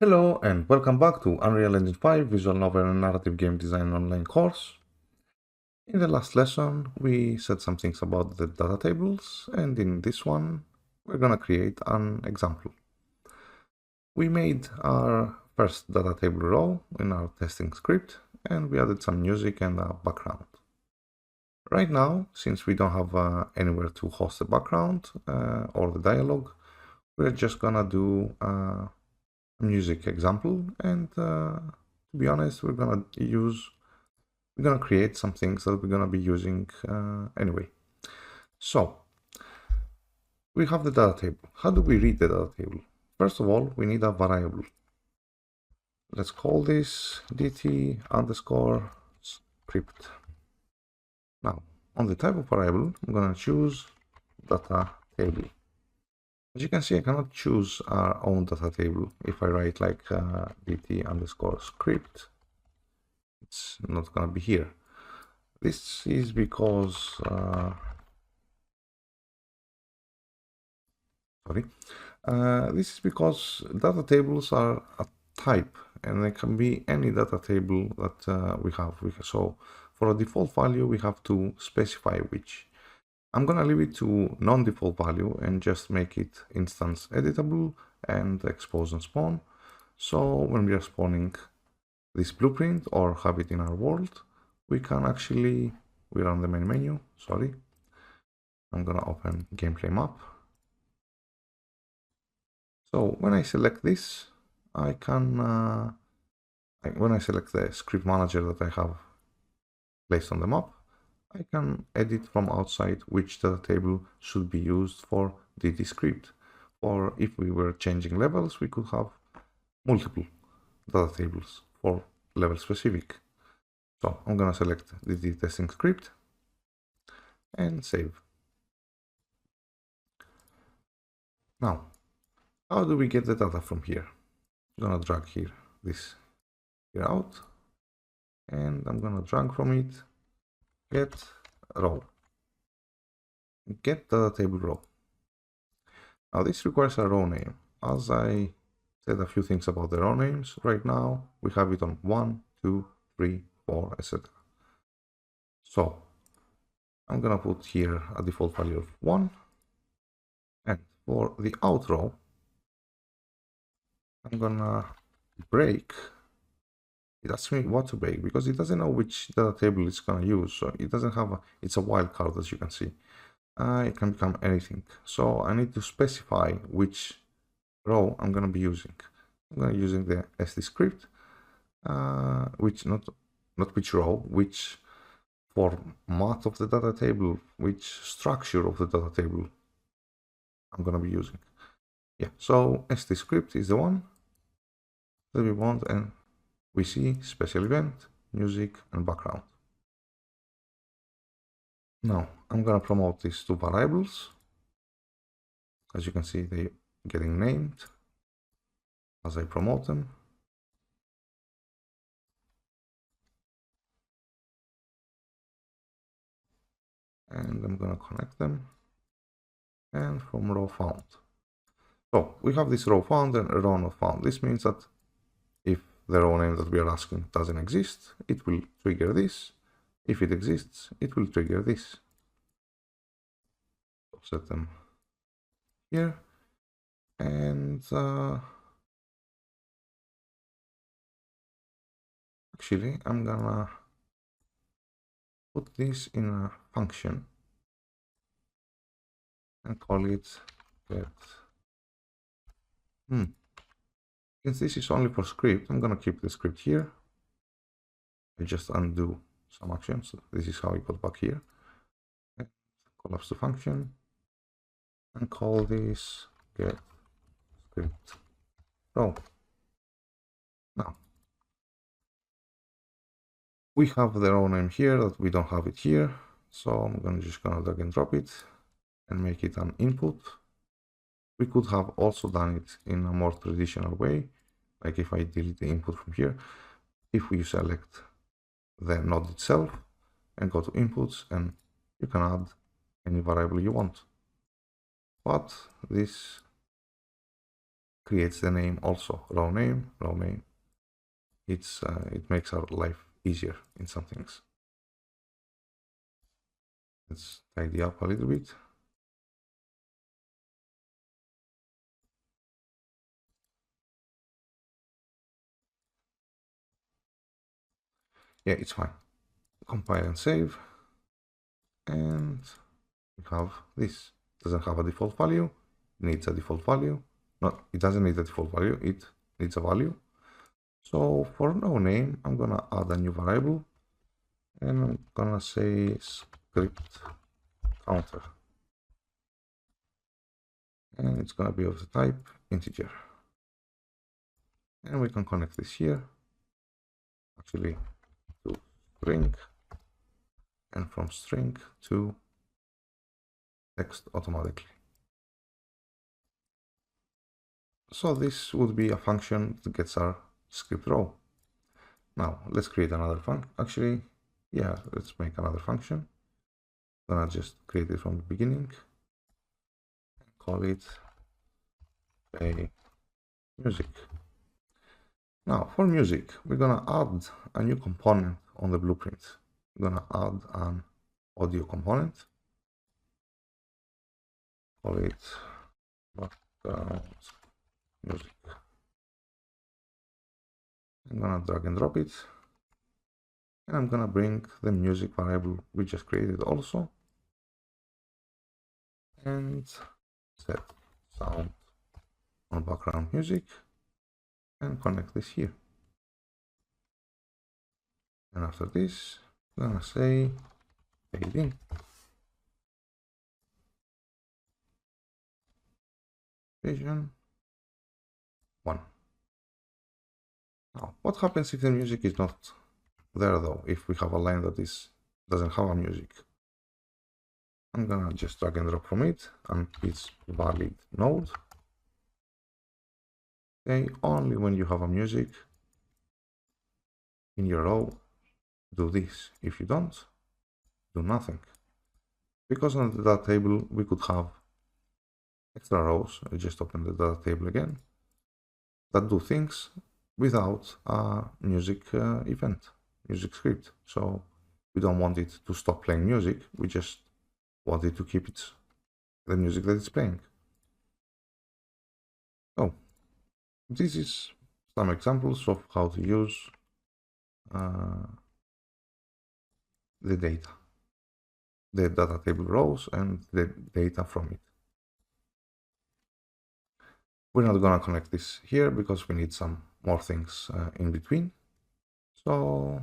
Hello and welcome back to Unreal Engine 5 Visual Novel and Narrative Game Design online course. In the last lesson, we said some things about the data tables, and in this one, we're gonna create an example. We made our first data table row in our testing script, and we added some music and a background. Right now, since we don't have anywhere to host the background or the dialogue, we're just gonna do music example, and to be honest, we're gonna create some things that we're gonna be using anyway. So we have the data table. How do we read the data table? First of all, we need a variable. Let's call this dt underscore script. Now, on the type of variable, I'm gonna choose data table. As you can see, I cannot choose our own data table. If I write like dt underscore script, it's not gonna be here. This is because this is because data tables are a type, and they can be any data table that we have. So for a default value, we have to specify which. I'm gonna leave it to non-default value and just make it instance editable and expose and spawn. So when we are spawning this blueprint or have it in our world, we can actually, we're on the main menu, sorry. I'm gonna open gameplay map. So when I select this, I can, when I select the script manager that I have placed on the map, I can edit from outside which data table should be used for dt script. Or if we were changing levels, we could have multiple data tables for level specific. So I'm gonna select dt testing script and save. Now, how do we get the data from here? I'm gonna drag this here out, and I'm gonna drag from it get row, get data table row. Now this requires a row name. As I said a few things about the row names, right now we have it on 1, 2, 3, 4, etc. So I'm gonna put here a default value of 1, and for the out row, I'm gonna break. It asks me what to break because it doesn't know which data table it's gonna use. So it doesn't have it's a wildcard, as you can see. It can become anything. So I need to specify which row I'm gonna be using. I'm gonna be using the st script, which not which row, which format of the data table, which structure of the data table I'm gonna be using. Yeah, so st script is the one that we want, and we see special event, music, and background. Now I'm gonna promote these two variables. As you can see, they're getting named as I promote them. And I'm gonna connect them, and from row found. So we have this row found and a row not found. This means that if the row name that we are asking doesn't exist, it will trigger this. If it exists, it will trigger this. So set them here, and actually I'm gonna put this in a function and call it get. Since this is only for script, I'm gonna keep the script here. I just undo some actions. This is how it got back here. Okay. Collapse the function and call this get script. So now we have the row name here that we don't have it here. So I'm just gonna drag and drop it and make it an input. We could have also done it in a more traditional way, like if I delete the input from here. If we select the node itself and go to inputs, and you can add any variable you want. But this creates the name also, row name. It makes our life easier in some things. Let's tidy up a little bit. Yeah, it's fine. Compile and save. And we have this. Doesn't have a default value, needs a default value. No, it doesn't need a default value, it needs a value. So for no name, I'm gonna add a new variable and I'm gonna say script counter. And it's gonna be of the type integer. And we can connect this here, actually to string, and from string to text automatically. So this would be a function that gets our script row. Now let's create another function. Actually, yeah, let's make another function. I'm gonna just create it from the beginning and call it play music. Now for music, we're gonna add a new component on the blueprint. We're gonna add an audio component. Call it background music. I'm gonna drag and drop it. And I'm gonna bring the music variable we just created also. And set sound on background music and connect this here. And after this, I'm gonna say fade in. Vision 1. Now, what happens if the music is not there though? If we have a line that doesn't have a music, I'm gonna just drag and drop from it and it's valid node. Okay, only when you have a music in your row, do this. If you don't, do nothing. Because on the data table, we could have extra rows. I just open the data table again that do things without a music event, music script. So we don't want it to stop playing music. We just want it to keep the music that it's playing. So this is some examples of how to use the data, the data table rows and the data from it. We're not gonna connect this here because we need some more things in between. So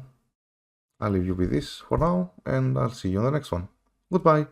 I'll leave you with this for now and I'll see you on the next one. Goodbye.